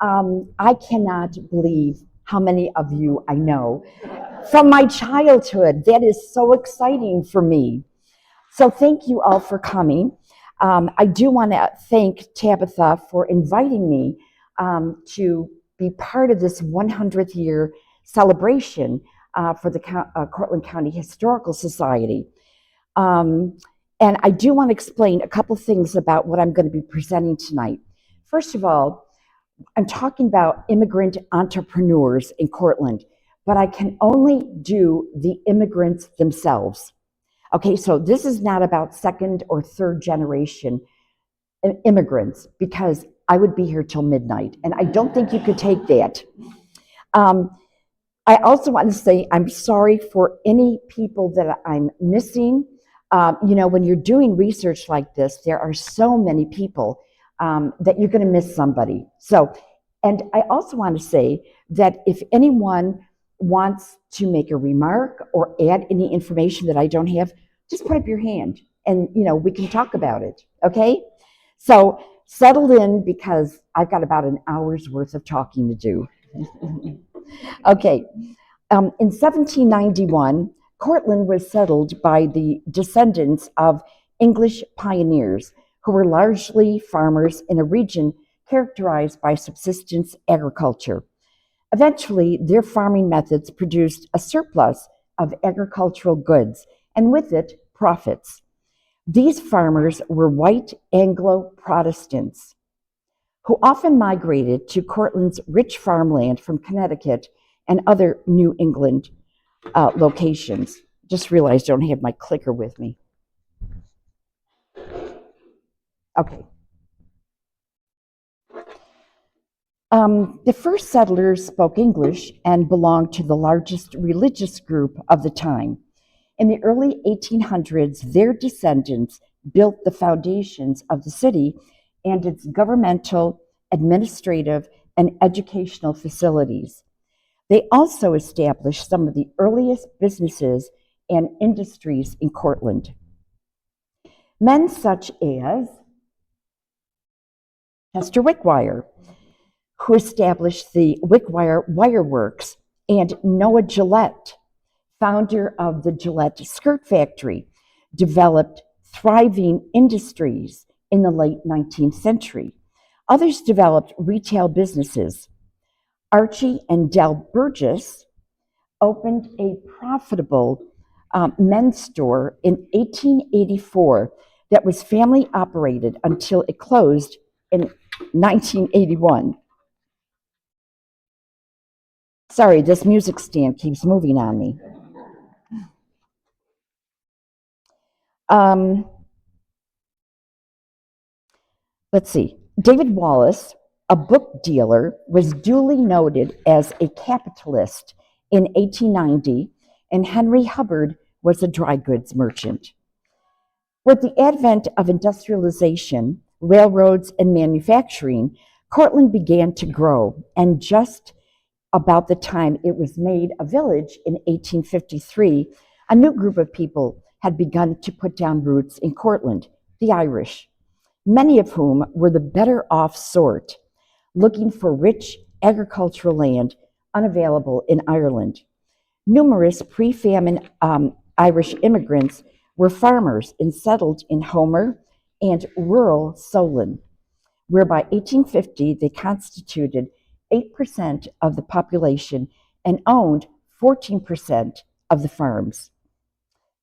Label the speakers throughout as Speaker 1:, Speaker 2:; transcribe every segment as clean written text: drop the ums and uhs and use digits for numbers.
Speaker 1: I cannot believe how many of you I know from my childhood. That is so exciting for me. So thank you all for coming. I do want to thank Tabitha for inviting me to be part of this 100th year celebration for the Cortland County Historical Society. And I do want to explain a couple things about what I'm going to be presenting tonight. First of all, I'm talking about immigrant entrepreneurs in Cortland, but I can only do the immigrants themselves. Okay, so this is not about second or third generation immigrants, because I would be here till midnight, and I don't think you could take that. I also want to say I'm sorry for any people that I'm missing. When you're doing research like this, there are so many people that you're going to miss somebody. So, and I also want to say that if anyone wants to make a remark or add any information that I don't have, just put up your hand and, we can talk about it, okay? So settle in, because I've got about an hour's worth of talking to do. Okay, in 1791, Cortland was settled by the descendants of English pioneers who were largely farmers in a region characterized by subsistence agriculture. Eventually, their farming methods produced a surplus of agricultural goods, and with it, profits. These farmers were white Anglo-Protestants who often migrated to Cortland's rich farmland from Connecticut and other New England locations. Just realized I don't have my clicker with me. Okay. The first settlers spoke English and belonged to the largest religious group of the time. In the early 1800s, their descendants built the foundations of the city and its governmental, administrative, and educational facilities. They also established some of the earliest businesses and industries in Cortland. Men such as Chester Wickwire, who established the Wickwire Wire Works, and Noah Gillette, founder of the Gillette Skirt Factory, developed thriving industries in the late 19th century. Others developed retail businesses. Archie and Del Burgess opened a profitable men's store in 1884 that was family operated until it closed in 1981. Sorry, this music stand keeps moving on me. Let's see. David Wallace, a book dealer, was duly noted as a capitalist in 1890, and Henry Hubbard was a dry goods merchant. With the advent of industrialization, railroads, and manufacturing, Cortland began to grow, and just about the time it was made a village in 1853, a new group of people had begun to put down roots in Cortland, the Irish, many of whom were the better off sort, looking for rich agricultural land unavailable in Ireland. Numerous pre-famine Irish immigrants were farmers and settled in Homer and rural Solon, where by 1850 they constituted 8% of the population and owned 14% of the farms.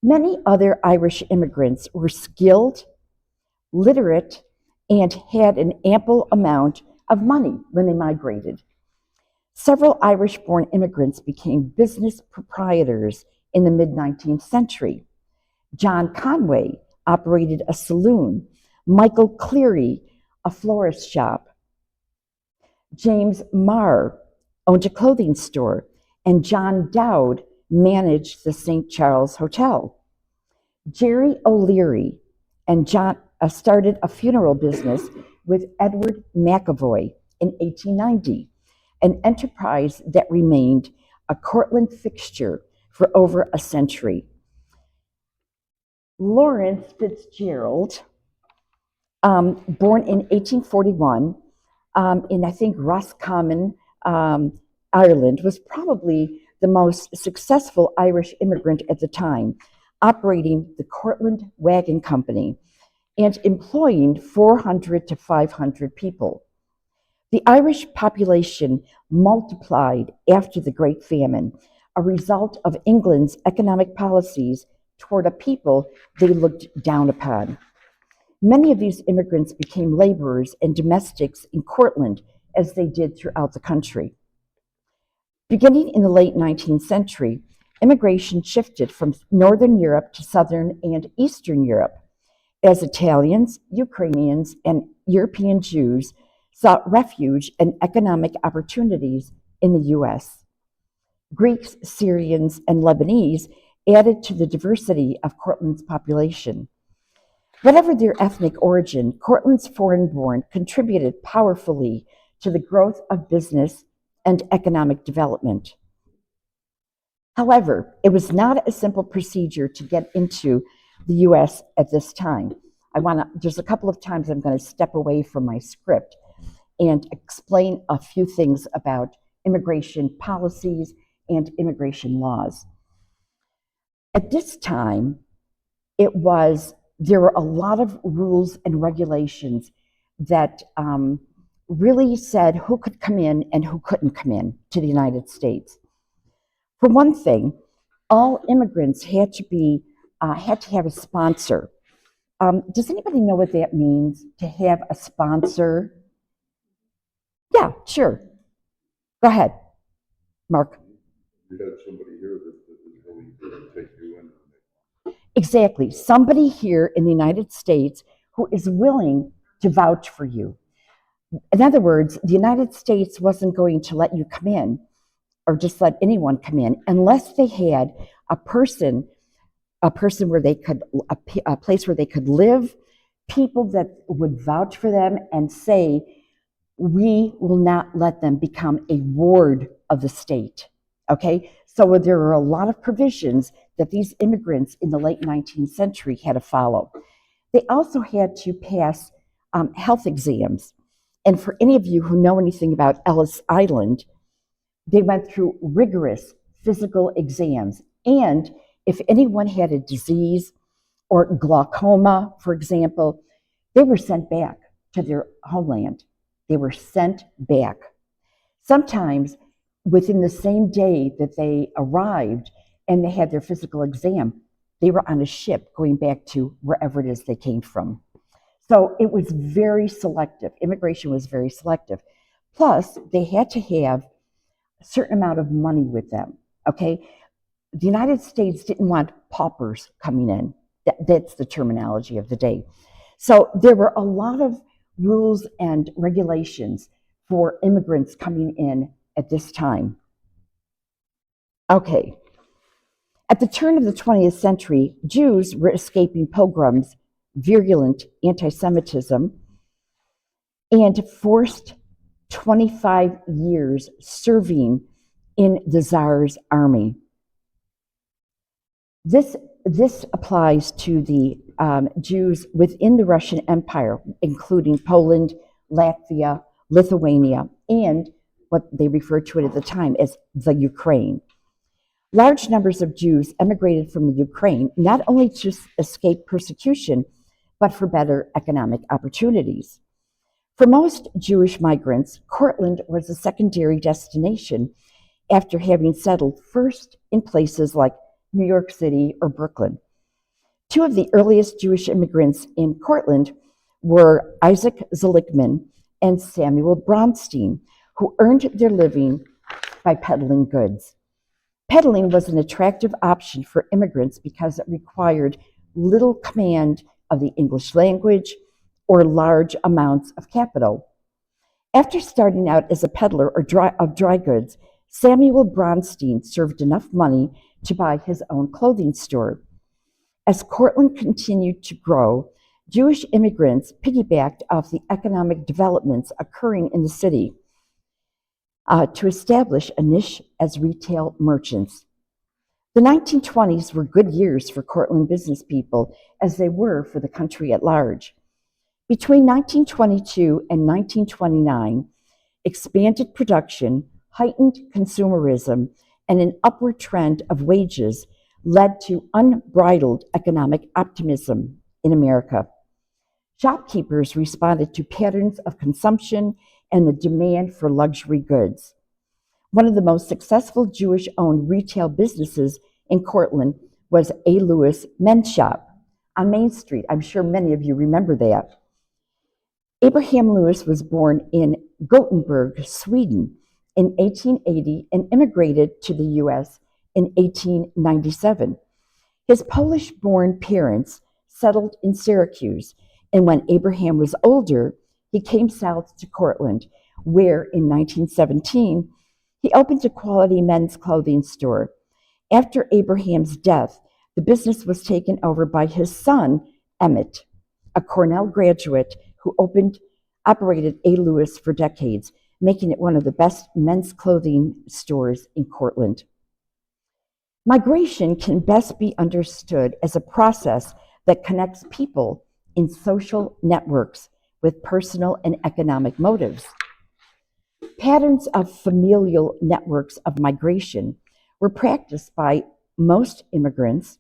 Speaker 1: Many other Irish immigrants were skilled, literate, and had an ample amount of money when they migrated. Several Irish-born immigrants became business proprietors in the mid-19th century. John Conway operated a saloon, Michael Cleary a florist shop. James Marr owned a clothing store, and John Dowd managed the St. Charles Hotel. Jerry O'Leary and John started a funeral business with Edward McAvoy in 1890, an enterprise that remained a Cortland fixture for over a century. Lawrence Fitzgerald, born in 1841, in, I think, Roscommon, Ireland, was probably the most successful Irish immigrant at the time, operating the Cortland Wagon Company and employing 400 to 500 people. The Irish population multiplied after the Great Famine, a result of England's economic policies toward a people they looked down upon. Many of these immigrants became laborers and domestics in Cortland, as they did throughout the country. Beginning in the late 19th century, immigration shifted from Northern Europe to Southern and Eastern Europe, as Italians, Ukrainians, and European Jews sought refuge and economic opportunities in the U.S. Greeks, Syrians, and Lebanese added to the diversity of Cortland's population. Whatever their ethnic origin, Cortland's foreign-born contributed powerfully to the growth of business and economic development. However, it was not a simple procedure to get into the U.S. at this time. There's a couple of times I'm going to step away from my script and explain a few things about immigration policies and immigration laws. At this time, there were a lot of rules and regulations that really said who could come in and who couldn't come in to the United States. For one thing, all immigrants had to have a sponsor. Does anybody know what that means, to have a sponsor? Yeah, sure. Go ahead, Mark.
Speaker 2: You had somebody here that was willing to take you in.
Speaker 1: Exactly. Somebody here in the United States who is willing to vouch for you. In other words, the United States wasn't going to let you come in or just let anyone come in unless they had a person where they could, a place where they could live, people that would vouch for them and say, we will not let them become a ward of the state. Okay? So there are a lot of provisions that these immigrants in the late 19th century had to follow. They also had to pass health exams. And for any of you who know anything about Ellis Island, they went through rigorous physical exams. And if anyone had a disease or glaucoma, for example, they were sent back to their homeland. They were sent back. Sometimes within the same day that they arrived and they had their physical exam, they were on a ship going back to wherever it is they came from. So it was very selective. Immigration was very selective. Plus, they had to have a certain amount of money with them, okay? The United States didn't want paupers coming in. That's the terminology of the day. So there were a lot of rules and regulations for immigrants coming in at this time. Okay. At the turn of the 20th century, Jews were escaping pogroms, virulent anti-Semitism, and forced 25 years serving in the Tsar's army. This applies to the Jews within the Russian Empire, including Poland, Latvia, Lithuania, and what they referred to it at the time as the Ukraine. Large numbers of Jews emigrated from the Ukraine, not only to escape persecution, but for better economic opportunities. For most Jewish migrants, Cortland was a secondary destination after having settled first in places like New York City or Brooklyn. Two of the earliest Jewish immigrants in Cortland were Isaac Zeligman and Samuel Bronstein, who earned their living by peddling goods. Peddling was an attractive option for immigrants because it required little command of the English language or large amounts of capital. After starting out as a peddler of dry goods, Samuel Bronstein served enough money to buy his own clothing store. As Cortland continued to grow, Jewish immigrants piggybacked off the economic developments occurring in the city to establish a niche as retail merchants. The 1920s were good years for Cortland business people, as they were for the country at large. Between 1922 and 1929, expanded production, heightened consumerism, and an upward trend of wages led to unbridled economic optimism in America. Shopkeepers responded to patterns of consumption and the demand for luxury goods. One of the most successful Jewish-owned retail businesses in Cortland was A. Lewis Men's Shop on Main Street. I'm sure many of you remember that. Abraham Lewis was born in Gothenburg, Sweden in 1880 and immigrated to the U.S. in 1897. His Polish-born parents settled in Syracuse, and when Abraham was older, he came south to Cortland, where in 1917, he opened a quality men's clothing store. After Abraham's death, the business was taken over by his son, Emmett, a Cornell graduate who operated A. Lewis for decades, making it one of the best men's clothing stores in Cortland. Migration can best be understood as a process that connects people in social networks with personal and economic motives. Patterns of familial networks of migration were practiced by most immigrants,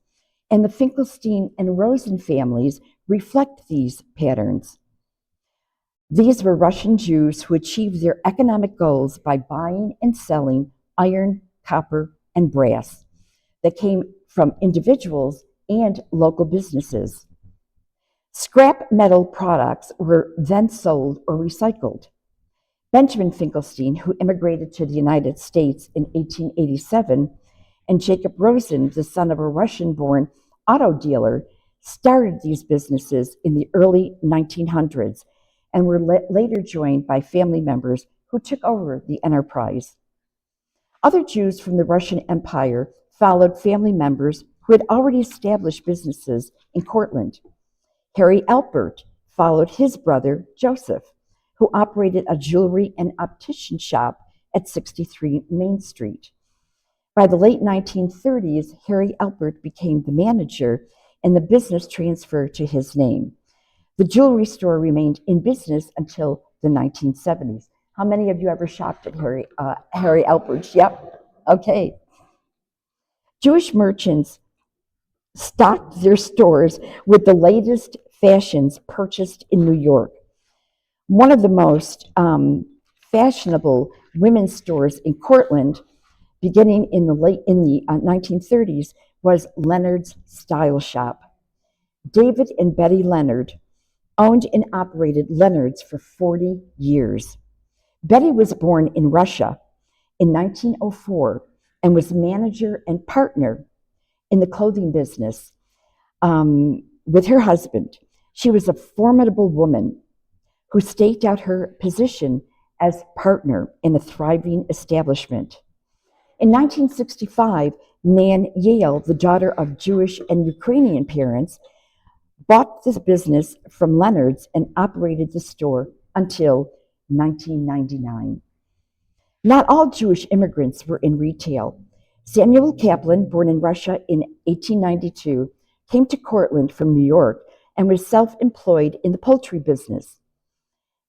Speaker 1: and the Finkelstein and Rosen families reflect these patterns. These were Russian Jews who achieved their economic goals by buying and selling iron, copper, and brass that came from individuals and local businesses. Scrap metal products were then sold or recycled. Benjamin Finkelstein, who immigrated to the United States in 1887, and Jacob Rosen, the son of a Russian-born auto dealer, started these businesses in the early 1900s and were later joined by family members who took over the enterprise. Other Jews from the Russian Empire followed family members who had already established businesses in Cortland. Harry Alpert followed his brother, Joseph, who operated a jewelry and optician shop at 63 Main Street. By the late 1930s, Harry Alpert became the manager and the business transferred to his name. The jewelry store remained in business until the 1970s. How many of you ever shopped at Harry Alpert's? Yep, okay. Jewish merchants stocked their stores with the latest fashions purchased in New York. One of the most fashionable women's stores in Cortland, beginning in the 1930s, was Leonard's Style Shop. David and Betty Leonard owned and operated Leonard's for 40 years. Betty was born in Russia in 1904 and was manager and partner in the clothing business with her husband. She was a formidable woman who staked out her position as partner in a thriving establishment. In 1965, Nan Yale, the daughter of Jewish and Ukrainian parents, bought this business from Leonard's and operated the store until 1999. Not all Jewish immigrants were in retail. Samuel Kaplan, born in Russia in 1892, came to Cortland from New York and was self-employed in the poultry business.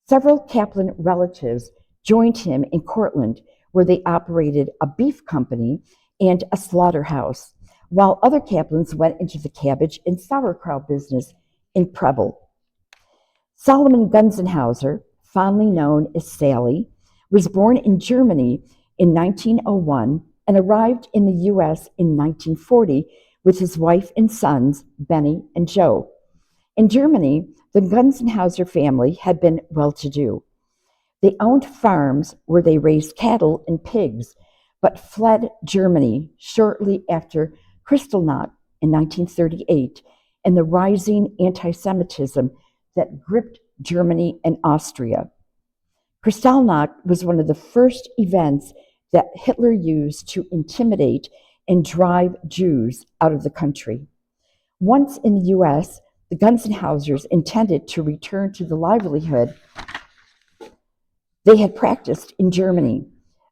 Speaker 1: Several Kaplan relatives joined him in Cortland, where they operated a beef company and a slaughterhouse, while other Kaplans went into the cabbage and sauerkraut business in Preble. Solomon Gunzenhauser, fondly known as Sally, was born in Germany in 1901 and arrived in the U.S. in 1940 with his wife and sons, Benny and Joe. In Germany, the Gunzenhauser family had been well-to-do. They owned farms where they raised cattle and pigs, but fled Germany shortly after Kristallnacht in 1938 and the rising anti-Semitism that gripped Germany and Austria. Kristallnacht was one of the first events that Hitler used to intimidate and drive Jews out of the country. Once in the U.S., the Gunzenhausers intended to return to the livelihood they had practiced in Germany,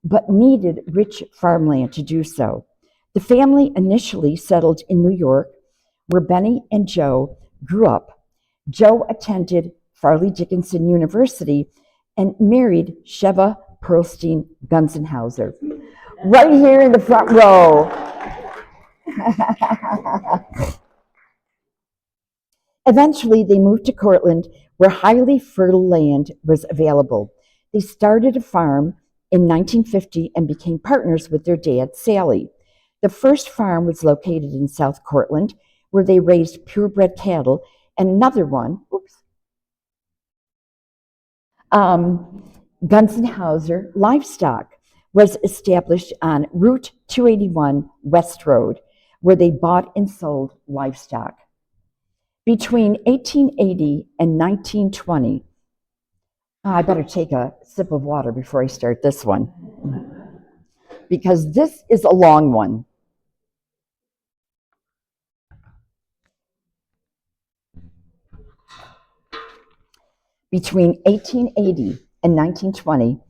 Speaker 1: but needed rich farmland to do so. The family initially settled in New York, where Benny and Joe grew up. Joe attended Farley Dickinson University and married Sheva Perlstein Gunzenhauser, right here in the front row. Eventually, they moved to Cortland, where highly fertile land was available. They started a farm in 1950 and became partners with their dad, Sally. The first farm was located in South Cortland, where they raised purebred cattle, and another one, Gunzenhauser Livestock, was established on Route 281 West Road, where they bought and sold livestock. Between 1880 and 1920, I better take a sip of water before I start this one, because this is a long one. Between 1880 and 1920,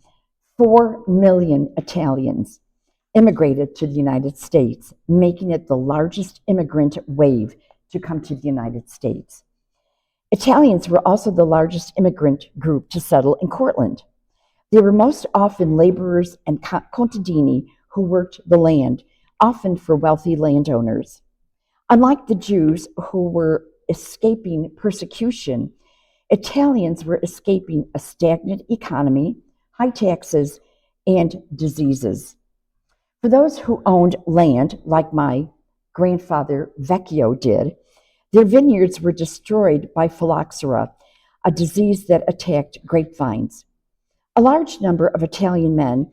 Speaker 1: 4 million Italians immigrated to the United States, making it the largest immigrant wave to come to the United States. Italians were also the largest immigrant group to settle in Cortland. They were most often laborers and contadini who worked the land, often for wealthy landowners. Unlike the Jews who were escaping persecution, Italians were escaping a stagnant economy, high taxes, and diseases. For those who owned land, like my grandfather Vecchio did, their vineyards were destroyed by phylloxera, a disease that attacked grapevines. A large number of Italian men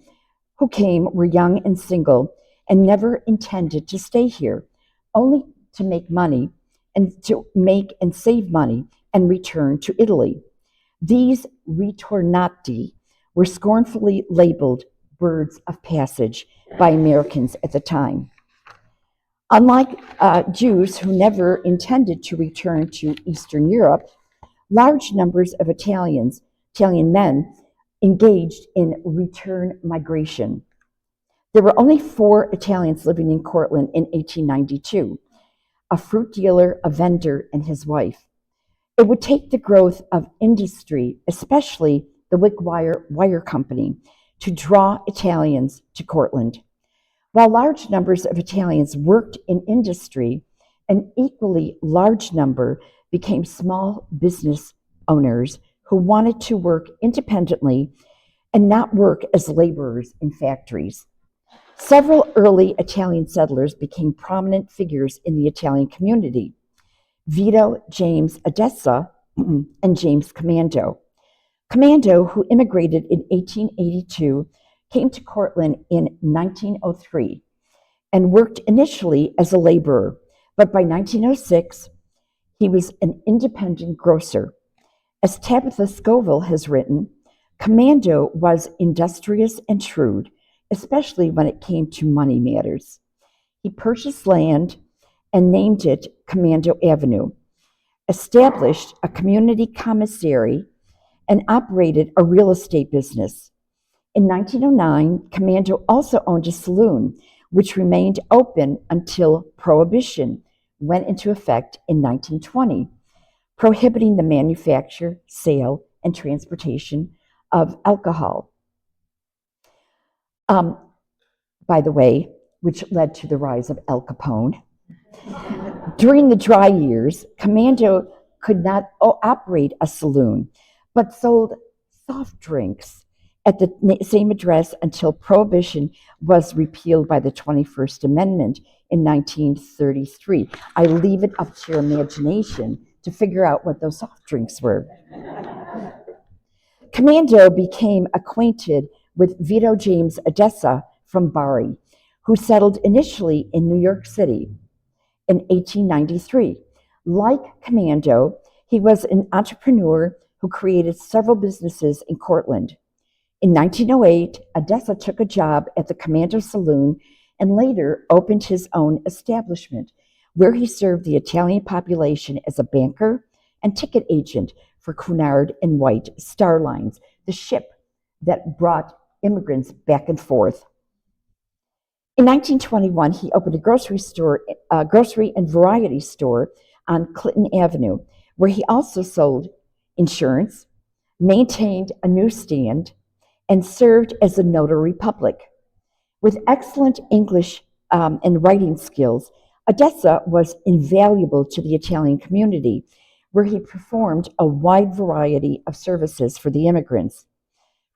Speaker 1: who came were young and single and never intended to stay here, only to make money and to make and save money and return to Italy. These ritornati were scornfully labeled birds of passage by Americans at the time. Unlike Jews who never intended to return to Eastern Europe, large numbers of Italian men engaged in return migration. There were only 4 Italians living in Cortland in 1892, a fruit dealer, a vendor, and his wife. It would take the growth of industry, especially the Wickwire Wire Company, to draw Italians to Cortland. While large numbers of Italians worked in industry, an equally large number became small business owners who wanted to work independently and not work as laborers in factories. Several early Italian settlers became prominent figures in the Italian community: Vito James Adessa and James Commando. Commando, who immigrated in 1882, came to Cortland in 1903 and worked initially as a laborer, but by 1906, he was an independent grocer. As Tabitha Scoville has written, Commando was industrious and shrewd, especially when it came to money matters. He purchased land and named it Commando Avenue, established a community commissary, and operated a real estate business. In 1909, Commando also owned a saloon, which remained open until Prohibition went into effect in 1920, prohibiting the manufacture, sale, and transportation of alcohol. By the way, which led to the rise of Al Capone. During the dry years, Commando could not operate a saloon, but sold soft drinks at the same address until Prohibition was repealed by the 21st Amendment in 1933. I leave it up to your imagination to figure out what those soft drinks were. Commando became acquainted with Vito James Adessa from Bari, who settled initially in New York City in 1893. Like Commando, he was an entrepreneur who created several businesses in Cortland. In 1908, Adessa took a job at the Commando Saloon and later opened his own establishment, where he served the Italian population as a banker and ticket agent for Cunard and White Star Lines, the ship that brought immigrants back and forth. In 1921, he opened a grocery and variety store on Clinton Avenue, where he also sold insurance, maintained a newsstand, and served as a notary public. With excellent English and writing skills, Odessa was invaluable to the Italian community, where he performed a wide variety of services for the immigrants,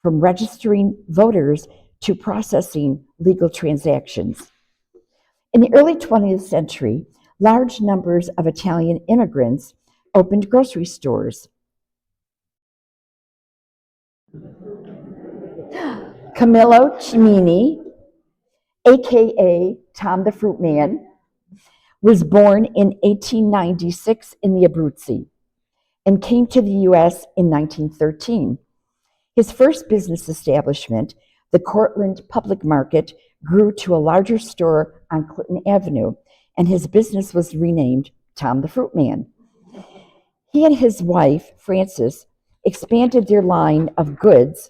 Speaker 1: from registering voters to processing legal transactions. In the early 20th century, large numbers of Italian immigrants opened grocery stores. Camillo Cimini, aka Tom the Fruit Man, was born in 1896 in the Abruzzi and came to the U.S. in 1913. His first business establishment, the Cortland Public Market, grew to a larger store on Clinton Avenue, and his business was renamed Tom the Fruit Man. He and his wife, Frances, expanded their line of goods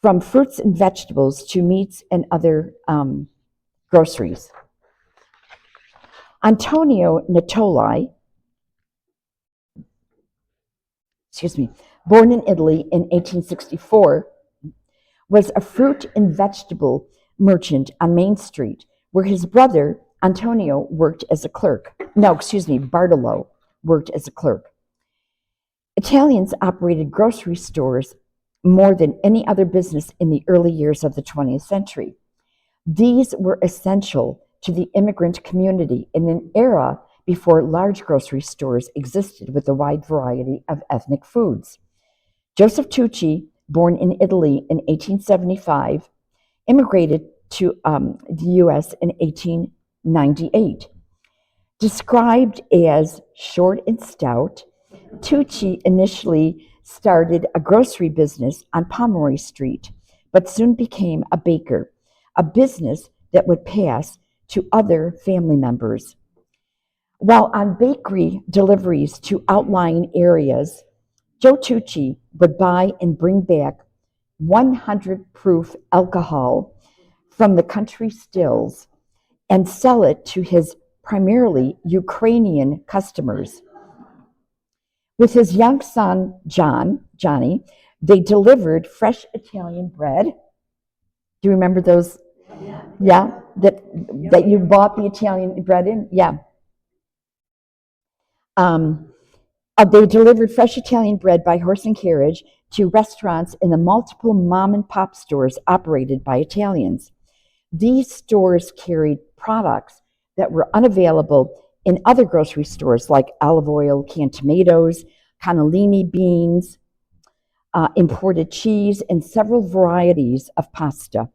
Speaker 1: from fruits and vegetables to meats and other groceries. Antonio Natoli, born in Italy in 1864, was a fruit and vegetable merchant on Main Street, where his brother, Antonio, worked as a clerk. Bartolo worked as a clerk. Italians operated grocery stores more than any other business in the early years of the 20th century. These were essential to the immigrant community in an era before large grocery stores existed with a wide variety of ethnic foods. Joseph Tucci, born in Italy in 1875, immigrated to the U.S. in 1898. Described as short and stout, Tucci initially started a grocery business on Pomeroy Street, but soon became a baker, a business that would pass to other family members. While on bakery deliveries to outlying areas, Joe Tucci would buy and bring back 100 proof alcohol from the country stills and sell it to his primarily Ukrainian customers. With his young son, Johnny, they delivered fresh Italian bread. Do you remember those? Yeah, that you bought the Italian bread in? Yeah. They delivered fresh Italian bread by horse and carriage to restaurants in the multiple mom and pop stores operated by Italians. These stores carried products that were unavailable in other grocery stores like olive oil, canned tomatoes, cannellini beans, imported cheese, and several varieties of pasta.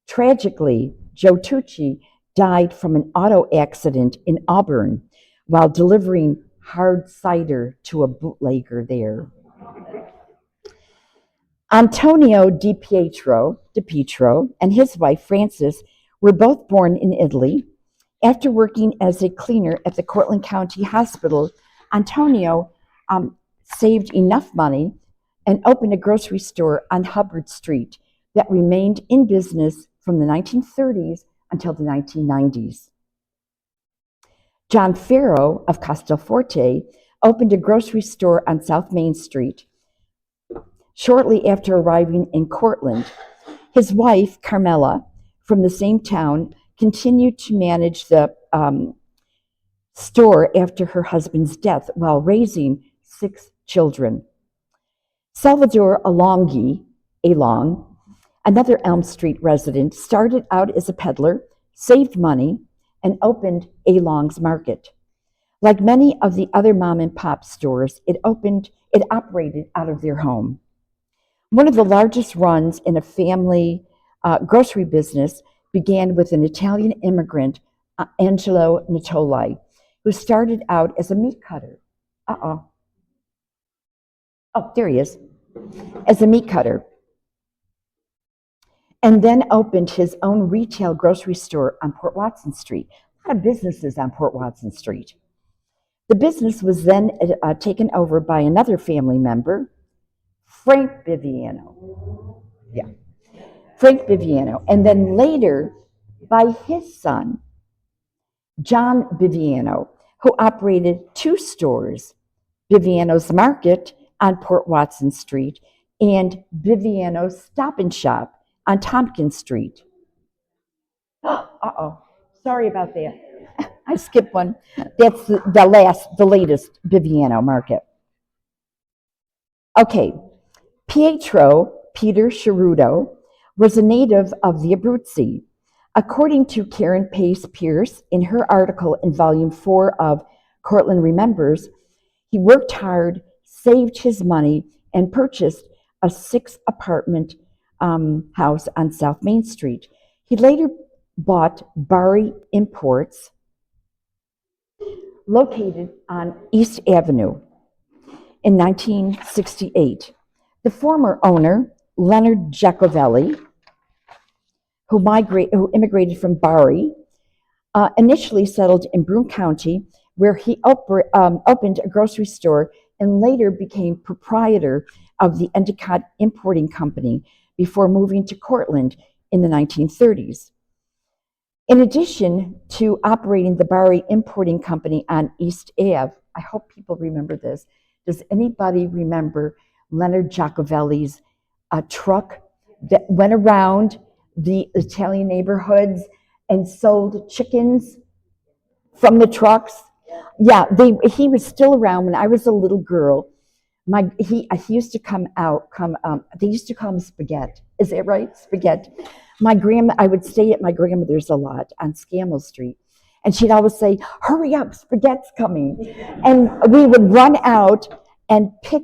Speaker 1: Tragically, Joe Tucci died from an auto accident in Auburn while delivering hard cider to a bootlegger there. Antonio Di Pietro and his wife Frances were both born in Italy. After working as a cleaner at the Cortland County Hospital, Antonio saved enough money and opened a grocery store on Hubbard Street that remained in business from the 1930s until the 1990s. John Farrow of Castelforte opened a grocery store on South Main Street. Shortly after arriving in Cortland, his wife, Carmela, from the same town, continued to manage the store after her husband's death while raising 6 children. Salvador Along, another Elm Street resident, started out as a peddler, saved money, and opened Along's Market. Like many of the other mom and pop stores, it operated out of their home. One of the largest runs in a family grocery business began with an Italian immigrant, Angelo Natoli, who started out as a meat cutter. Oh, there he is. As a meat cutter. And then opened his own retail grocery store on Port Watson Street. A lot of businesses on Port Watson Street. The business was then taken over by another family member, Frank Biviano. Yeah, Frank Biviano. And then later by his son, John Biviano, who operated 2 stores, Biviano's Market on Port Watson Street and Viviano's Stop and Shop on Tompkins Street. Uh-oh, sorry about that. I skipped one. That's the latest Viviano market. Okay, Peter Cheruto, was a native of the Abruzzi. According to Karen Pace Pierce in her article in Volume 4 of Cortland Remembers, he worked hard, saved his money, and purchased a 6-apartment house on South Main Street. He later bought Bari Imports, located on East Avenue, in 1968. The former owner, Leonard Giacovelli, who immigrated from Bari, initially settled in Broome County, where he opened a grocery store and later became proprietor of the Endicott Importing Company before moving to Cortland in the 1930s. In addition to operating the Bari Importing Company on East Ave, I hope people remember this. Does anybody remember Leonard Giacovelli's truck that went around the Italian neighborhoods and sold chickens from the trucks? Yeah, he was still around when I was a little girl. He used to they used to call him Spaghetti. Is that right? Spaghetti. I would stay at my grandmother's a lot on Scammell Street. And she'd always say, hurry up, Spaghetti's coming. And we would run out and pick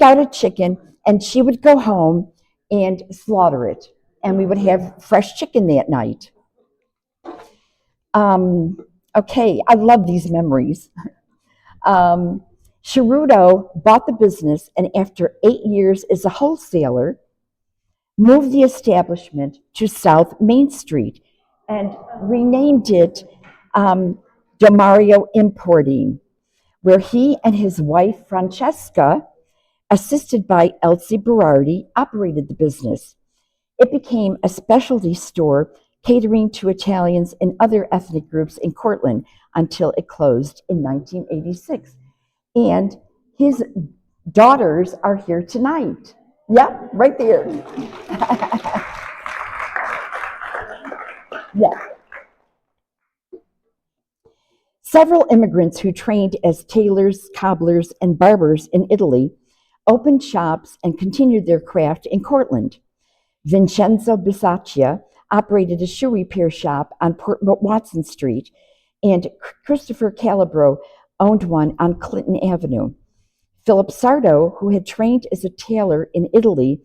Speaker 1: out a chicken, and she would go home and slaughter it. And we would have fresh chicken that night. Okay, I love these memories. Cheruto bought the business, and after 8 years as a wholesaler, moved the establishment to South Main Street and renamed it Domario Importing, where he and his wife, Francesca, assisted by Elsie Berardi, operated the business. It became a specialty store catering to Italians and other ethnic groups in Cortland until it closed in 1986. And his daughters are here tonight. Yeah, right there. Yeah. Several immigrants who trained as tailors, cobblers, and barbers in Italy opened shops and continued their craft in Cortland. Vincenzo Bisaccia operated a shoe repair shop on Port Watson Street, and Christopher Calabro owned one on Clinton Avenue. Philip Sardo, who had trained as a tailor in Italy,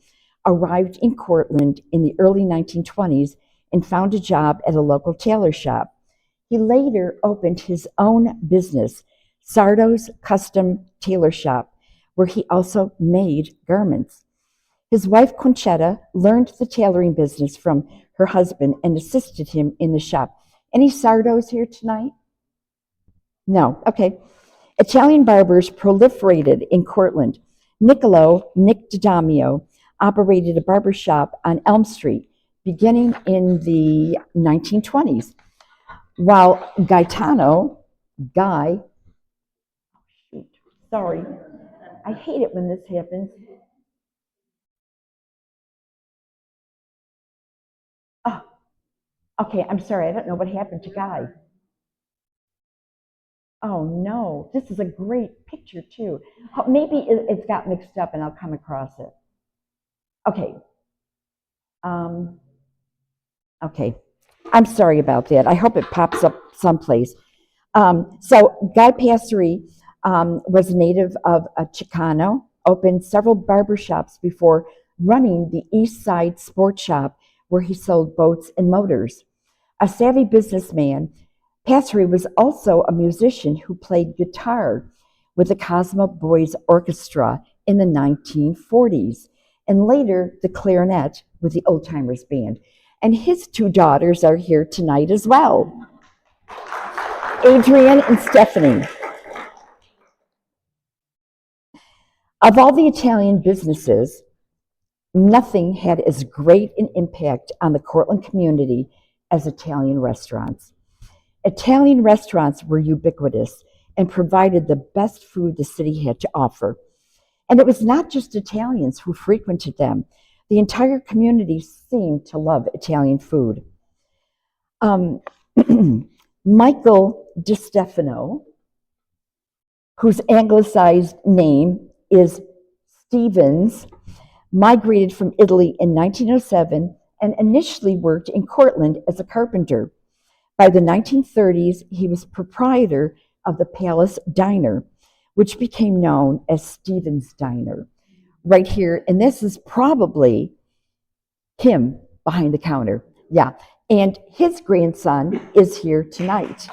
Speaker 1: arrived in Cortland in the early 1920s and found a job at a local tailor shop. He later opened his own business, Sardo's Custom Tailor Shop, where he also made garments. His wife, Concetta, learned the tailoring business from her husband and assisted him in the shop. Any Sardos here tonight? No, okay. Italian barbers proliferated in Cortland. Nick D'Adamio, operated a barber shop on Elm Street beginning in the 1920s, while Guy, sorry, I hate it when this happens. Oh, okay, I'm sorry, I don't know what happened to Guy. Oh no, this is a great picture too. Maybe it's got mixed up and I'll come across it. Okay. Okay, I'm sorry about that. I hope it pops up someplace. So Guy Passeri was a native of Chicano, opened several barber shops before running the East Side Sports Shop, where he sold boats and motors. A savvy businessman, Passeri was also a musician who played guitar with the Cosmo Boys Orchestra in the 1940s, and later the clarinet with the Old Timers Band. And his two daughters are here tonight as well, Adrian and Stephanie. Of all the Italian businesses, nothing had as great an impact on the Cortland community as Italian restaurants. Italian restaurants were ubiquitous and provided the best food the city had to offer. And it was not just Italians who frequented them. The entire community seemed to love Italian food. Michael DiStefano, whose anglicized name is Stevens, migrated from Italy in 1907 and initially worked in Cortland as a carpenter. By the 1930s, he was proprietor of the Palace Diner, which became known as Stevens Diner, right here. And this is probably him behind the counter. Yeah. And his grandson is here tonight.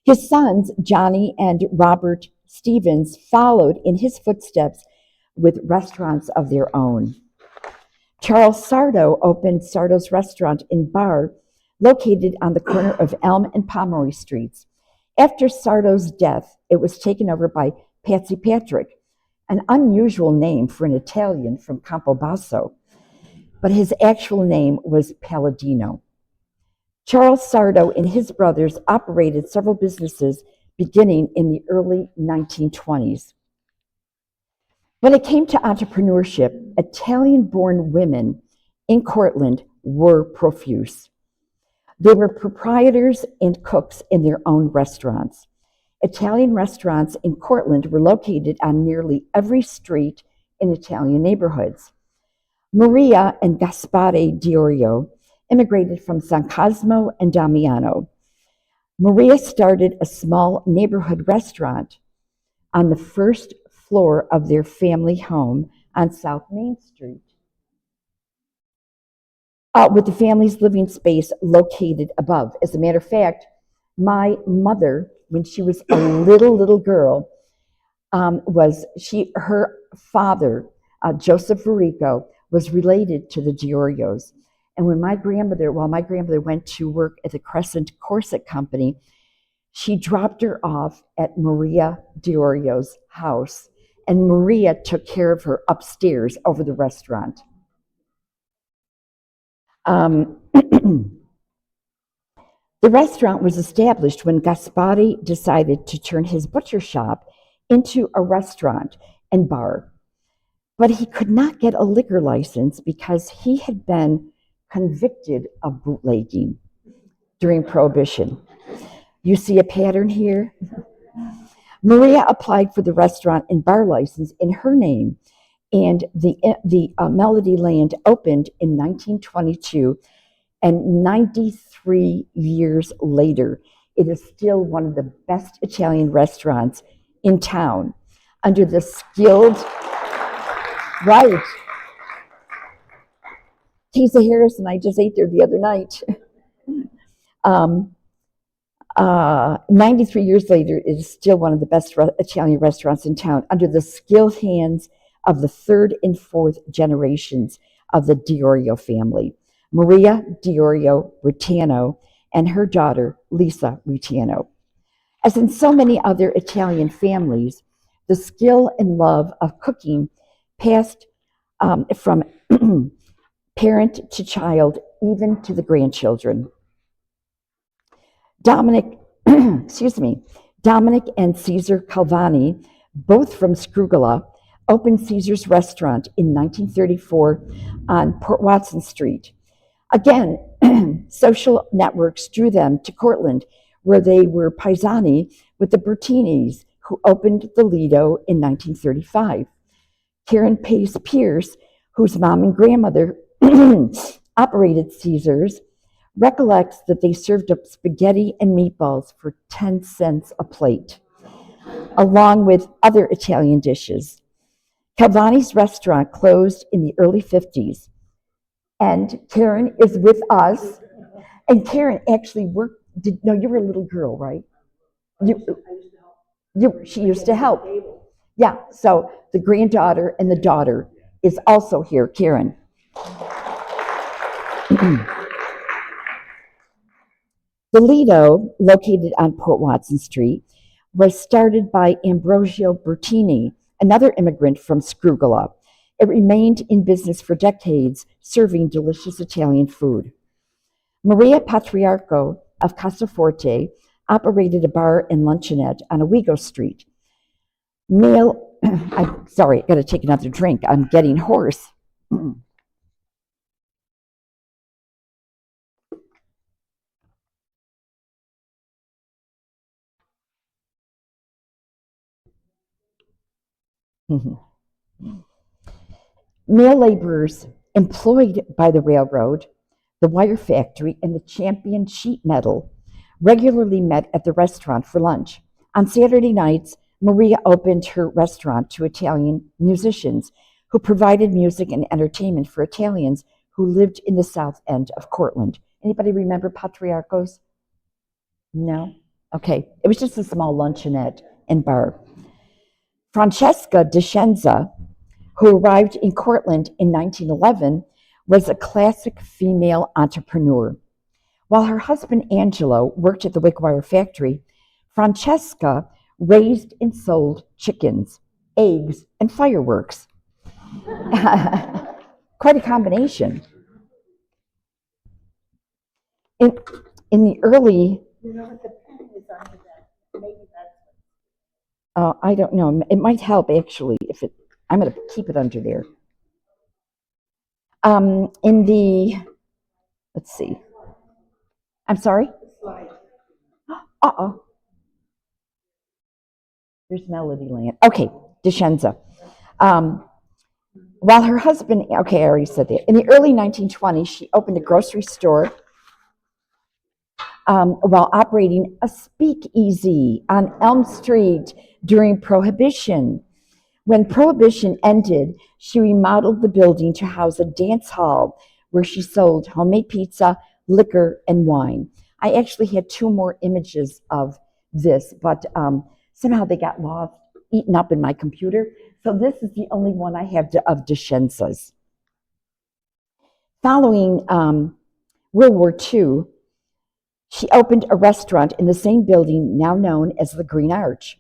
Speaker 1: His sons, Johnny and Robert Stevens, followed in his footsteps with restaurants of their own. Charles Sardo opened Sardo's Restaurant and Bar, located on the corner of Elm and Pomeroy Streets. After Sardo's death, it was taken over by Patsy Patrick, an unusual name for an Italian from Campobasso, but his actual name was Palladino. Charles Sardo and his brothers operated several businesses beginning in the early 1920s. When it came to entrepreneurship, Italian-born women in Cortland were profuse. They were proprietors and cooks in their own restaurants. Italian restaurants in Cortland were located on nearly every street in Italian neighborhoods. Maria and Gaspare Diorio immigrated from San Cosmo and Damiano. Maria started a small neighborhood restaurant on the first floor of their family home on South Main Street, with the family's living space located above. As a matter of fact, my mother, when she was a little girl, her father, Joseph Varico, was related to the Diorios. And while my grandmother went to work at the Crescent Corset Company, she dropped her off at Maria Diorio's house, and Maria took care of her upstairs over the restaurant. The restaurant was established when Gaspari decided to turn his butcher shop into a restaurant and bar. But he could not get a liquor license because he had been convicted of bootlegging during Prohibition. You see a pattern here? Maria applied for the restaurant and bar license in her name, and the Melody Land opened in 1922, and 93 years later, it is still one of the best Italian restaurants in town, under the skilled, right. Tisa Harrison, I just ate there the other night. 93 years later, it is still one of the best Italian restaurants in town, under the skilled hands of the third and fourth generations of the Diorio family, Maria Diorio Rutano and her daughter, Lisa Rutano. As in so many other Italian families, the skill and love of cooking passed from parent to child, even to the grandchildren. Dominic and Caesar Calvani, both from Scrugula, opened Caesar's Restaurant in 1934 on Port Watson Street. Again, social networks drew them to Cortland, where they were paesani with the Bertinis, who opened the Lido in 1935. Karen Pace Pierce, whose mom and grandmother operated Caesar's, recollects that they served up spaghetti and meatballs for 10 cents a plate, along with other Italian dishes. Calvani's restaurant closed in the early 50s, and Karen is with us. And Karen actually worked, you were a little girl, right? She used to help. Yeah, so the granddaughter and the daughter is also here, Karen. The Lido, located on Port Watson Street, was started by Ambrosio Bertini, another immigrant from Scrugula. It remained in business for decades, serving delicious Italian food. Maria Patriarco of Casaforte, operated a bar and luncheonette on Owego Street. Male, I'm sorry, I got to take another drink. I'm getting hoarse. Male laborers employed by the railroad, the wire factory, and the Champion sheet metal regularly met at the restaurant for lunch. On Saturday nights, Maria opened her restaurant to Italian musicians who provided music and entertainment for Italians who lived in the south end of Cortland. Anybody remember Patriarchos? No? Okay. It was just a small luncheonette and bar. Francesca Descenza, who arrived in Cortland in 1911, was a classic female entrepreneur. While her husband Angelo worked at the Wickwire factory, Francesca raised and sold chickens, eggs, and fireworks. Quite a combination. In the early... You know what the pen is under that? Maybe that's... I don't know. It might help, actually, if it... I'm going to keep it under there. In the... Let's see. I'm sorry? Uh-oh. There's Melody Land. Okay, Descenza. While her husband, okay, I already said that. In the early 1920s, she opened a grocery store while operating a speakeasy on Elm Street during Prohibition. When Prohibition ended, she remodeled the building to house a dance hall where she sold homemade pizza, liquor, and wine. I actually had two more images of this, but somehow they got lost, eaten up in my computer. So this is the only one I have of Descenza's. Following World War II, she opened a restaurant in the same building now known as the Green Arch,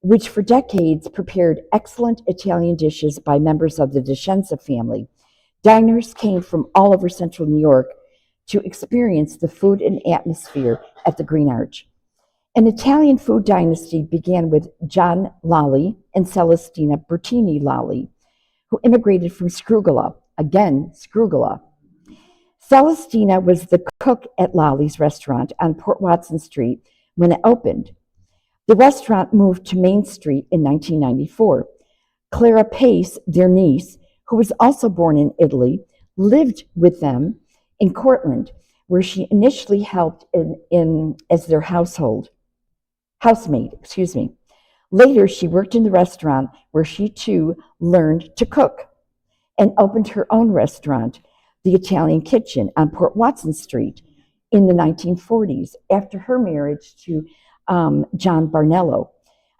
Speaker 1: which for decades prepared excellent Italian dishes by members of the Descenza family. Diners came from all over central New York to experience the food and atmosphere at the Green Arch. An Italian food dynasty began with John Lolli and Celestina Bertini Lolli, who immigrated from Scrugula. Again, Scrugula. Celestina was the cook at Lolli's restaurant on Port Watson Street when it opened. The restaurant moved to Main Street in 1994. Clara Pace, their niece, who was also born in Italy, lived with them in Cortland, where she initially helped in as their housemaid. Later, she worked in the restaurant where she too learned to cook and opened her own restaurant, the Italian Kitchen, on Port Watson Street in the 1940s after her marriage to John Barnello.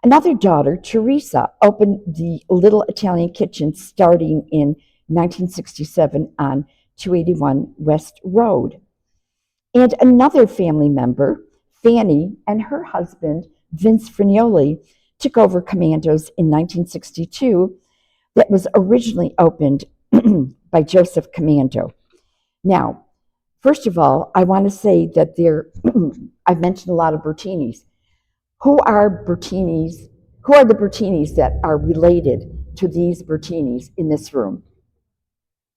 Speaker 1: Another daughter, Teresa, opened the Little Italian Kitchen starting in 1967 on 281 West Road. And another family member, Fanny, and her husband, Vince Frignoli, took over Commando's in 1962 that was originally opened by Joseph Commando. Now, first of all, I want to say that I've mentioned a lot of Bertinis. Who are Bertinis? Who are the Bertinis that are related to these Bertinis in this room?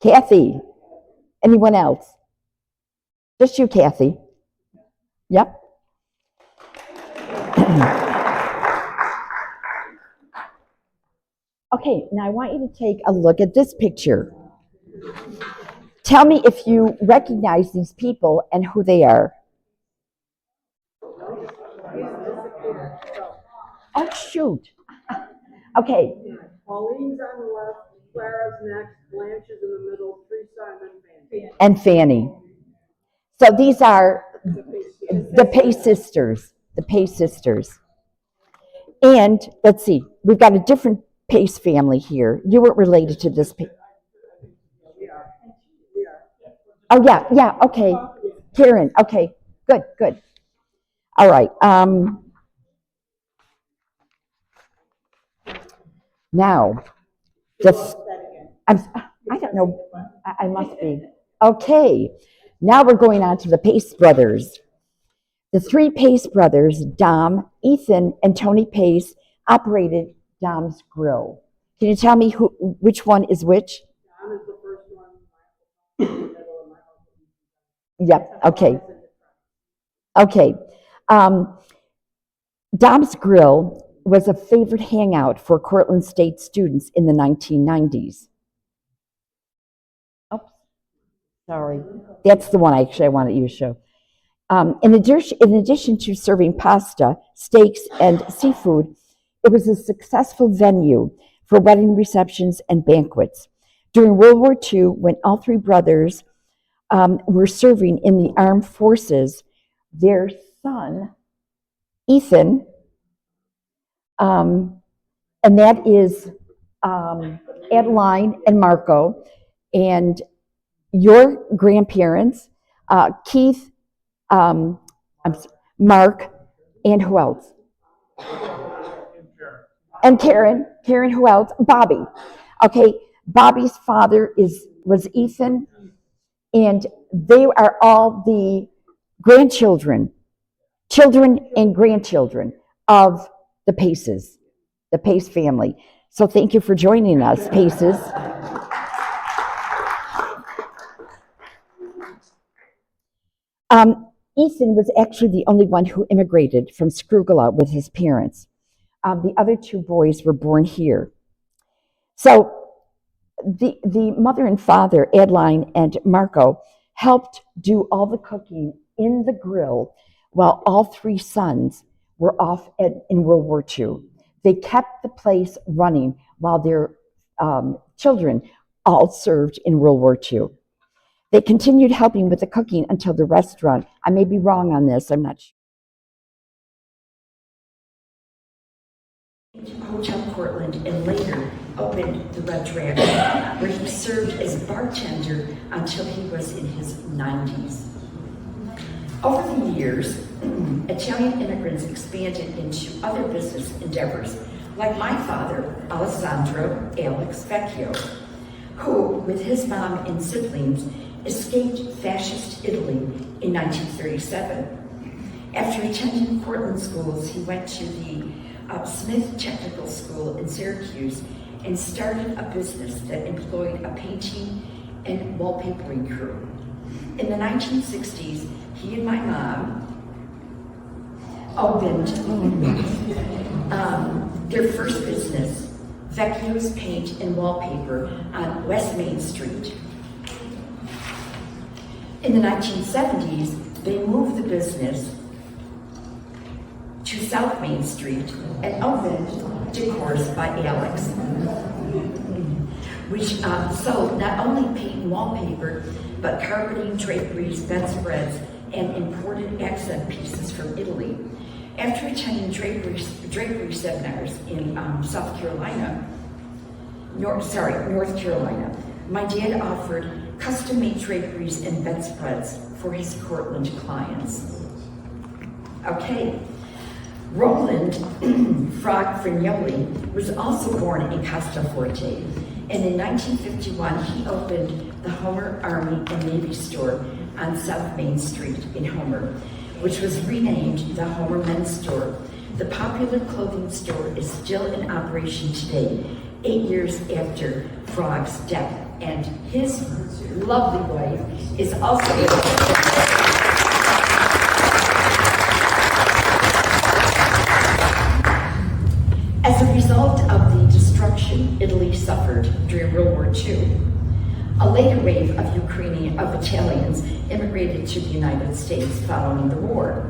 Speaker 1: Kathy. Anyone else? Just you, Kathy. Yep. Okay, now I want you to take a look at this picture. Tell me if you recognize these people and who they are. Oh, shoot. Okay.
Speaker 3: Pauline's on the left, Clara's next, Blanche is in the middle, Teresa, and then Fanny.
Speaker 1: And Fanny. So these are the Pace sisters. The Pace sisters. And let's see, we've got a different Pace family here. You weren't related to this. Oh, yeah, okay. Karen, okay, good. All right. Now, I don't know, I must be. Okay, now we're going on to the Pace brothers. The three Pace brothers, Dom, Ethan, and Tony Pace, operated Dom's Grill. Can you tell me which one is which?
Speaker 3: John is the first one, Michael in the middle, and Michael.
Speaker 1: Yep, okay. Okay. Dom's Grill was a favorite hangout for Cortland State students in the 1990s. Oops, sorry. That's the one I wanted you to show. In addition to serving pasta, steaks, and seafood, it was a successful venue for wedding receptions and banquets. During World War II, when all three brothers were serving in the armed forces, their son, Ethan, and that is Adeline and Marco, and your grandparents, Keith, Mark, and who else? And Karen. Karen, who else? Bobby. Okay, Bobby's father was Ethan, and they are all the grandchildren, children and grandchildren of the Paces, the Pace family. So thank you for joining us, Paces. Ethan was actually the only one who immigrated from Scrugula with his parents. The other two boys were born here. So the mother and father, Adeline and Marco, helped do all the cooking in the grill while all three sons were off in World War II. They kept the place running while their children all served in World War II. They continued helping with the cooking until the restaurant, I may be wrong on this, I'm not sure.
Speaker 4: Hotel Cortland, and later opened the Red Dragon, where he served as bartender until he was in his 90s. Over the years, Italian immigrants expanded into other business endeavors, like my father, Alessandro Alex Vecchio, who, with his mom and siblings, escaped fascist Italy in 1937. After attending Cortland schools, he went to the Smith Technical School in Syracuse and started a business that employed a painting and wallpapering crew. In the 1960s, he and my mom opened their first business, Vecchio's Paint and Wallpaper, on West Main Street. In the 1970s, they moved the business to South Main Street and opened Decors by Alex, which sold not only paint and wallpaper, but carpeting, draperies, bedspreads, and imported accent pieces from Italy. After attending drapery seminars in North Carolina, my dad offered custom-made draperies and bedspreads for his Cortland clients. Okay. Roland Frog Frignoli was also born in Castelforte, and in 1951 he opened the Homer Army and Navy store on South Main Street in Homer, which was renamed the Homer Men's Store. The popular clothing store is still in operation today, 8 years after Frog's death, and his lovely wife is also As a result of the destruction Italy suffered during World War II, a later wave of Italians immigrated to the United States following the war.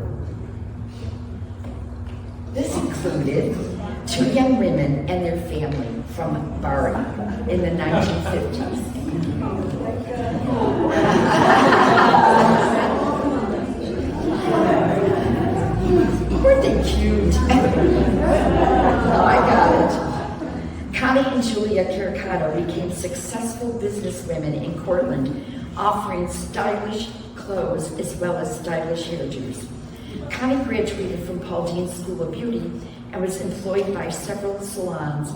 Speaker 4: This included 2 young women and their family from Bari in the 1950s. Weren't they cute? Oh, I got it. Connie and Julia Caricato became successful businesswomen in Cortland, offering stylish clothes as well as stylish hairdos. Connie graduated from Pauldine School of Beauty and was employed by several salons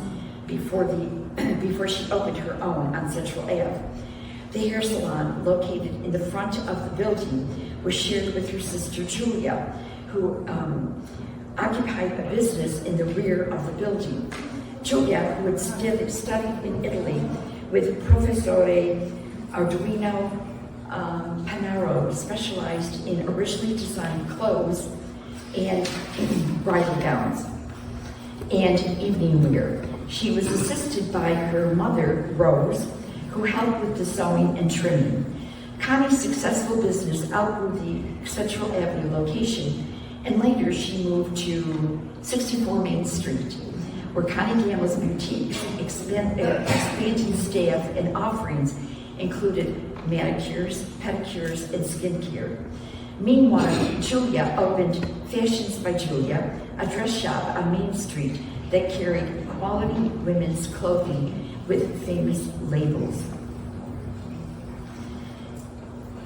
Speaker 4: before she opened her own on Central Ave. The hair salon, located in the front of the building, was shared with her sister Julia. who occupied a business in the rear of the building. Julia, who had studied in Italy with Professore Arduino Panaro, specialized in originally designed clothes and bridal gowns and evening wear. She was assisted by her mother, Rose, who helped with the sewing and trimming. Connie's successful business outgrew the Central Avenue location, and later she moved to 64 Main Street, where Connie Gamble's boutiques expanding staff and offerings included manicures, pedicures, and skincare. Meanwhile, Julia opened Fashions by Julia, a dress shop on Main Street that carried quality women's clothing with famous labels.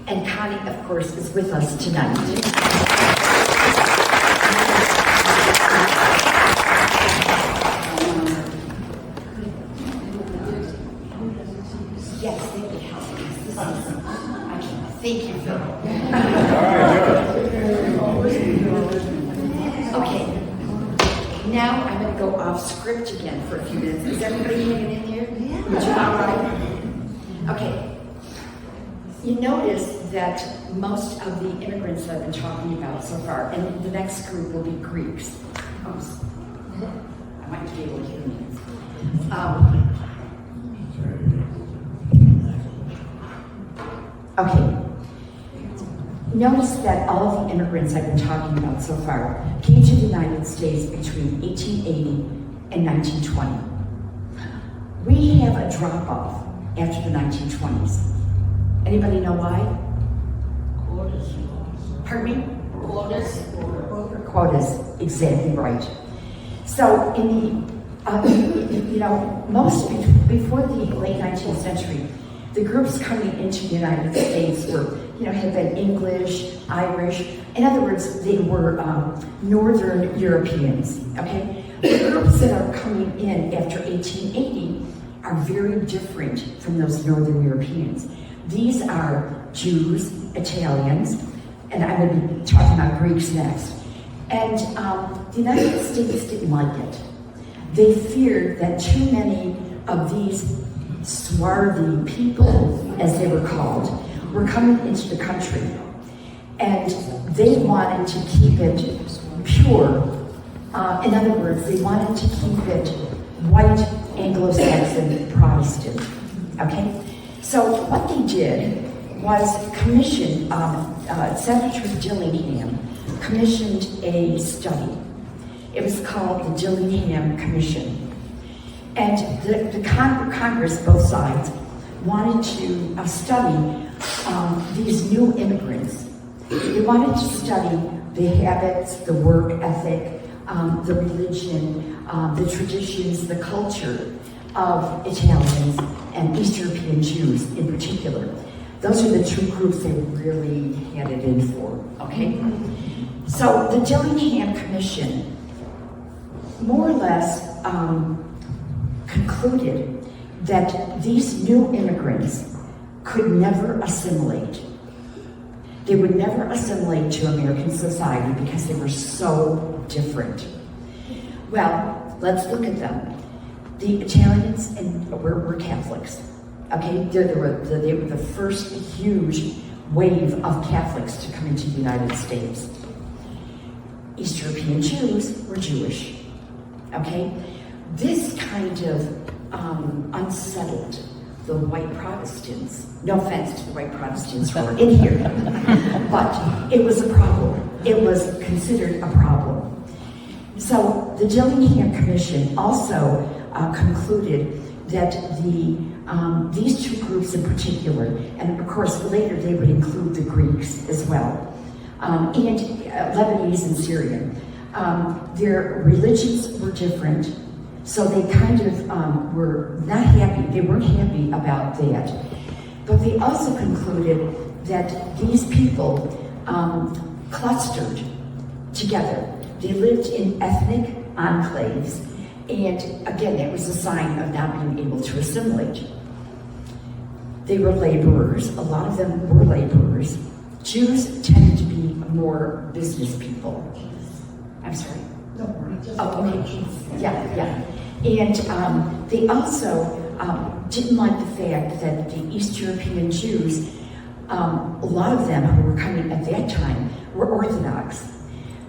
Speaker 4: And Connie, of course, is with us tonight. Yes, they would help us. Thank you, Phil. Okay, now I'm going to go off script again for a few minutes. Is everybody hanging in here? Yeah. All right. Okay. You notice that most of the immigrants I've been talking about so far, and the next group will be Greeks. I might be able to hear me. Okay. Notice that all of the immigrants I've been talking about so far came to the United States between 1880 and 1920. We have a drop-off after the 1920s. Anybody know why? Quotas. Pardon me? Quotas, exactly right. So in the, most before the late 19th century, the groups coming into the United States were, had been English, Irish. In other words, they were Northern Europeans, okay? The groups that are coming in after 1880 are very different from those Northern Europeans. These are Jews, Italians, and I'm going to be talking about Greeks next. And the United States didn't like it. They feared that too many of these swarthy people, as they were called, were coming into the country. And they wanted to keep it pure. In other words, they wanted to keep it white, Anglo-Saxon, Protestant. Okay? So what they did was commission, Senator Dillingham commissioned a study. It was called the Dillingham Commission. And the Congress, both sides, wanted to study these new immigrants. They wanted to study the habits, the work ethic, the religion, the traditions, the culture of Italians and East European Jews in particular. Those are the two groups they really had it in for, okay? So the Dillingham Commission more or less concluded that these new immigrants could never assimilate. They would never assimilate to American society because they were so different. Well, let's look at them. The Italians were Catholics. Okay, they were the first huge wave of Catholics to come into the United States. East European Jews were Jewish. Okay, this kind of unsettled the white Protestants. No offense to the white Protestants who are in here, but it was a problem. It was considered a problem. So the Dillingham Commission also concluded that these two groups in particular, and of course later they would include the Greeks as well, and Lebanese and Syrian. Their religions were different, so they kind of were not happy. They weren't happy about that. But they also concluded that these people clustered together. They lived in ethnic enclaves, and again, it was a sign of not being able to assimilate. They were laborers. A lot of them were laborers. Jews tended to be more business people. I'm sorry? Oh, okay. Yeah. And they also didn't like the fact that the East European Jews, a lot of them who were coming at that time, were Orthodox.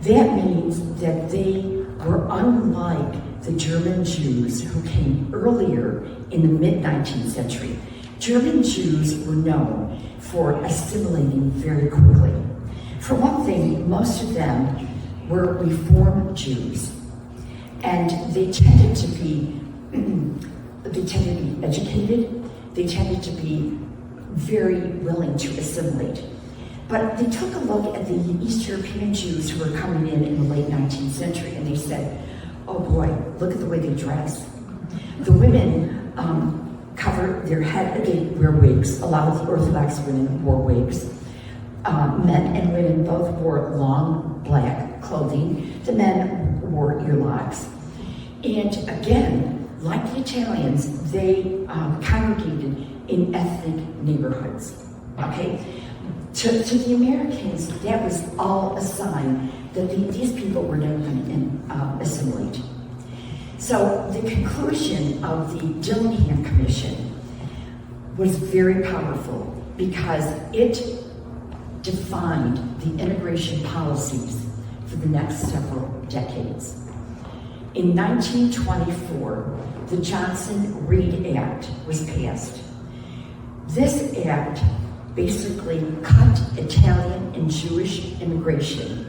Speaker 4: That means that they were unlike the German Jews who came earlier in the mid-19th century. German Jews were known for assimilating very quickly. For one thing, most of them were Reform Jews, and they tended to be educated. They tended to be very willing to assimilate. But they took a look at the East European Jews who were coming in the late 19th century, and they said, oh boy, look at the way they dress. The women cover their head, they wear wigs. A lot of the Orthodox women wore wigs. Men and women both wore long black clothing. The men wore earlocks. And again, like the Italians, they congregated in ethnic neighborhoods, okay? To the Americans, that was all a sign that these people were never going to assimilate. So the conclusion of the Dillingham Commission was very powerful because it defined the immigration policies for the next several decades. In 1924, the Johnson-Reed Act was passed. This act basically cut Italian and Jewish immigration.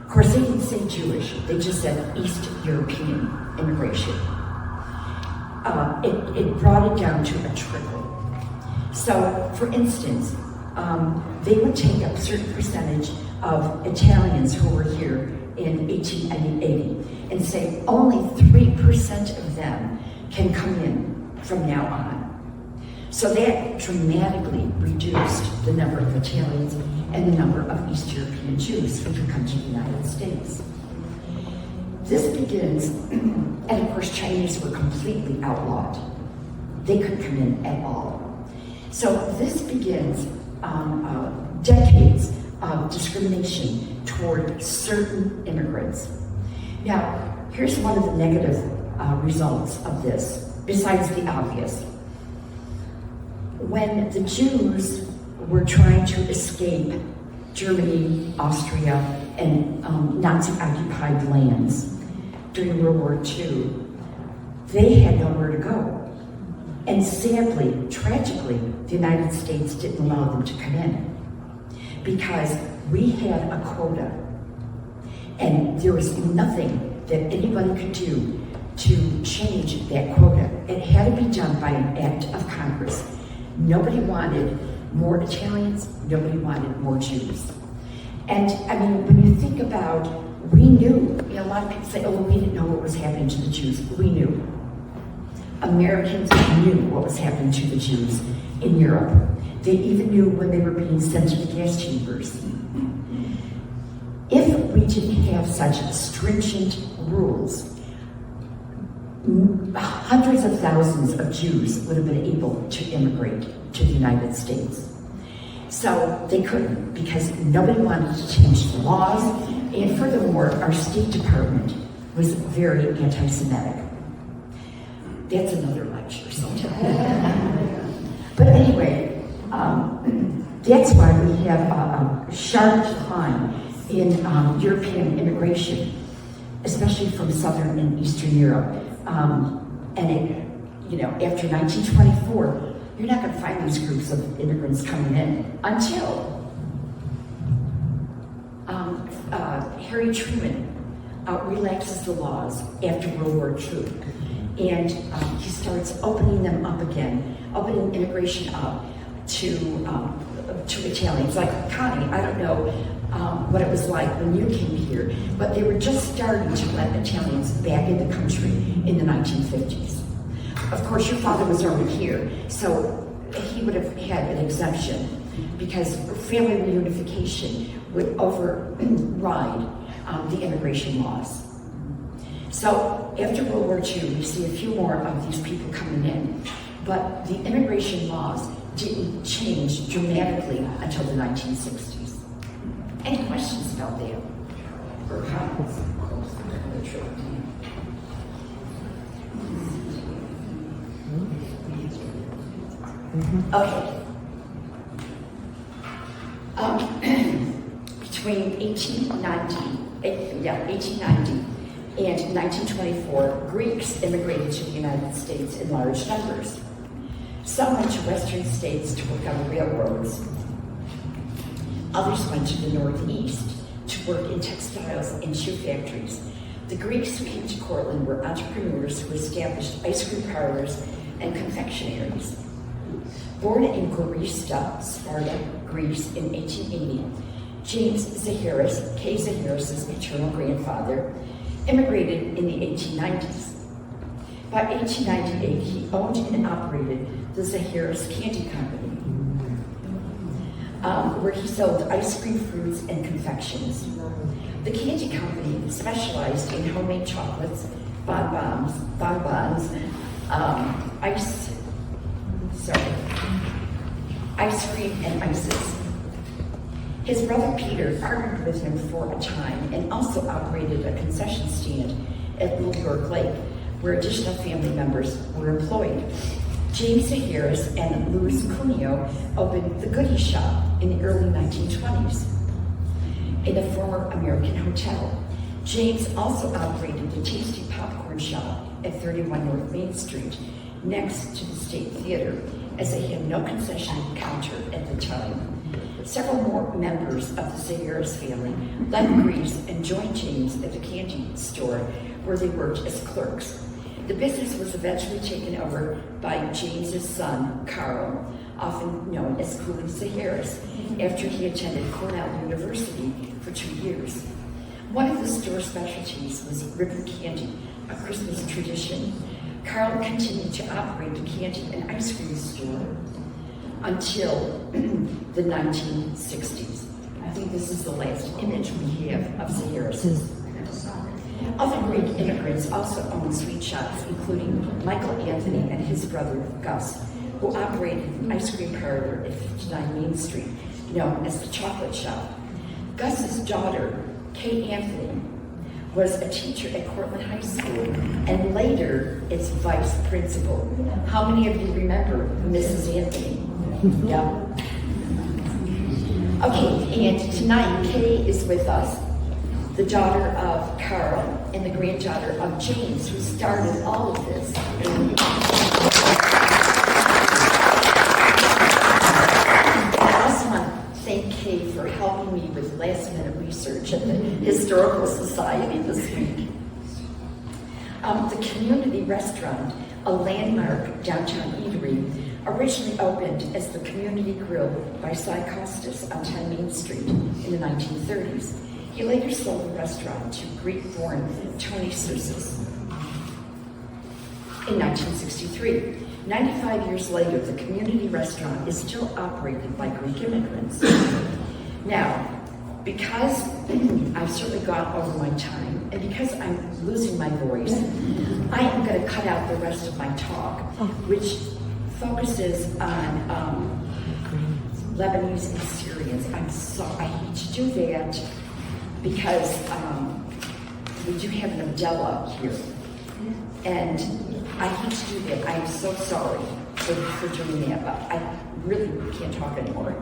Speaker 4: Of course, they didn't say Jewish, they just said East European immigration. It brought it down to a trickle. So, for instance, they would take up a certain percentage of Italians who were here in 1880 and say only 3% of them can come in from now on. So that dramatically reduced the number of Italians and the number of East European Jews who could come to the United States. This begins, and of course Chinese were completely outlawed. They couldn't come in at all. So this begins decades of discrimination toward certain immigrants. Now, here's one of the negative results of this, besides the obvious. When the Jews were trying to escape Germany, Austria, and Nazi-occupied lands during World War II, they had nowhere to go. And sadly, tragically, the United States didn't allow them to come in because we had a quota, and there was nothing that anybody could do to change that quota. It had to be done by an act of Congress. Nobody wanted more Italians, nobody wanted more Jews. And I mean, when you think about, we knew, a lot of people say, oh, we didn't know what was happening to the Jews. We knew. Americans knew what was happening to the Jews in Europe. They even knew when they were being sent to the gas chambers. If we didn't have such stringent rules, hundreds of thousands of Jews would have been able to immigrate to the United States. So they couldn't because nobody wanted to change the laws, and furthermore, our State Department was very anti-Semitic. That's another lecture sometime. But anyway, that's why we have a sharp decline in European immigration, especially from Southern and Eastern Europe. After 1924, you're not going to find these groups of immigrants coming in until Harry Truman relaxes the laws after World War II. And he starts opening them up again, opening immigration up to Italians. Like Connie, I don't know what it was like when you came here, but they were just starting to let Italians back in the country in the 1950s. Of course, your father was already here, so he would have had an exemption because family reunification would override the immigration laws. So after World War II, we see a few more of these people coming in, but the immigration laws didn't change dramatically until the 1960s. Any questions about that? Or comments? Okay. Between 1890 and 1924, Greeks immigrated to the United States in large numbers. Some went to western states to work on the railroads. Others went to the Northeast to work in textiles and shoe factories. The Greeks who came to Cortland were entrepreneurs who established ice cream parlors and confectionaries. Born in Gorista, Sparta, Greece in 1880, James Zaharis, K. Zaharis' maternal grandfather, immigrated in the 1890s. By 1898, he owned and operated the Zaharis Candy Company, where he sold ice cream, fruits, and confections. The candy company specialized in homemade chocolates, bonbons, ice cream, and ices. His brother Peter partnered with him for a time and also operated a concession stand at Little York Lake, where additional family members were employed. James Zaharis and Louis Cuneo opened the Goodie Shop in the early 1920s in a former American hotel. James also operated the Tasty Popcorn Shop at 31 North Main Street, next to the State Theater, as they had no concession counter at the time. Several more members of the Zaharis family left Greece and joined James at the candy store, where they worked as clerks. The business was eventually taken over by James's son, Carl, often known as Cooley Zaharis, after he attended Cornell University for 2 years. One of the store's specialties was ribbon candy, a Christmas tradition. Carl continued to operate the candy and ice cream store until the 1960s. I think this is the last image we have of Zaharis. Other Greek immigrants also owned sweet shops, including Michael Anthony and his brother Gus, who operated an ice cream parlor at 59 Main Street, known as the Chocolate Shop. Gus's daughter, Kate Anthony, was a teacher at Cortland High School and later its vice principal. How many of you remember Mrs. Anthony? Yeah. Okay, and tonight Kay is with us, the daughter of Carl and the granddaughter of James, who started all of this. I also want to thank Kay for helping me with last-minute research at the Historical Society this week. The Community Restaurant, a landmark downtown eatery, originally opened as the Community Grill by Cy Costas on 10 Main Street in the 1930s. He later sold the restaurant to Greek-born Tony Sousis in 1963. 95 years later, the Community Restaurant is still operated by Greek immigrants. Now, because I've certainly gone over my time, and because I'm losing my voice, I am going to cut out the rest of my talk, which focuses on Lebanese and Syrians. I'm sorry, I hate to do that because we do have an Abdullah here, and I hate to do that. I am so sorry for doing that, but I really can't talk anymore.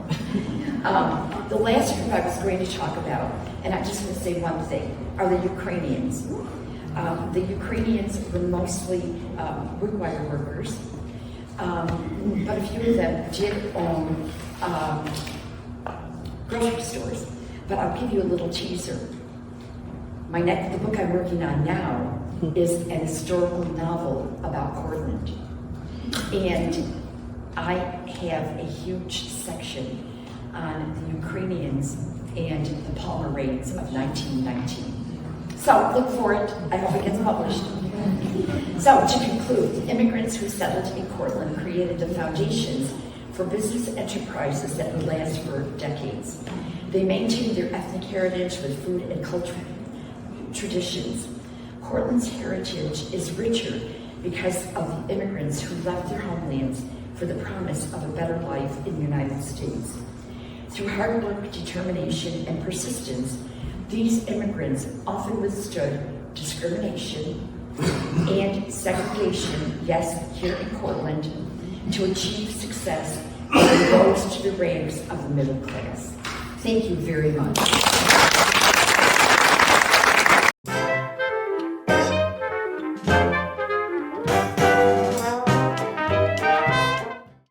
Speaker 4: The last group I was going to talk about, and I just want to say one thing, are the Ukrainians. The Ukrainians were mostly woodwire workers, but a few of them did own grocery stores. But I'll give you a little teaser. The book I'm working on now is an historical novel about Cortland. And I have a huge section on the Ukrainians and the Palmer raids of 1919. So look for it. I hope it gets published. So to conclude, immigrants who settled in Cortland created the foundations for business enterprises that would last for decades. They maintained their ethnic heritage with food and cultural traditions. Cortland's heritage is richer because of the immigrants who left their homelands for the promise of a better life in the United States. Through hard work, determination, and persistence, these immigrants often withstood discrimination and segregation, yes, here in Cortland, to achieve success and rose to the ranks of the middle class. Thank you very much.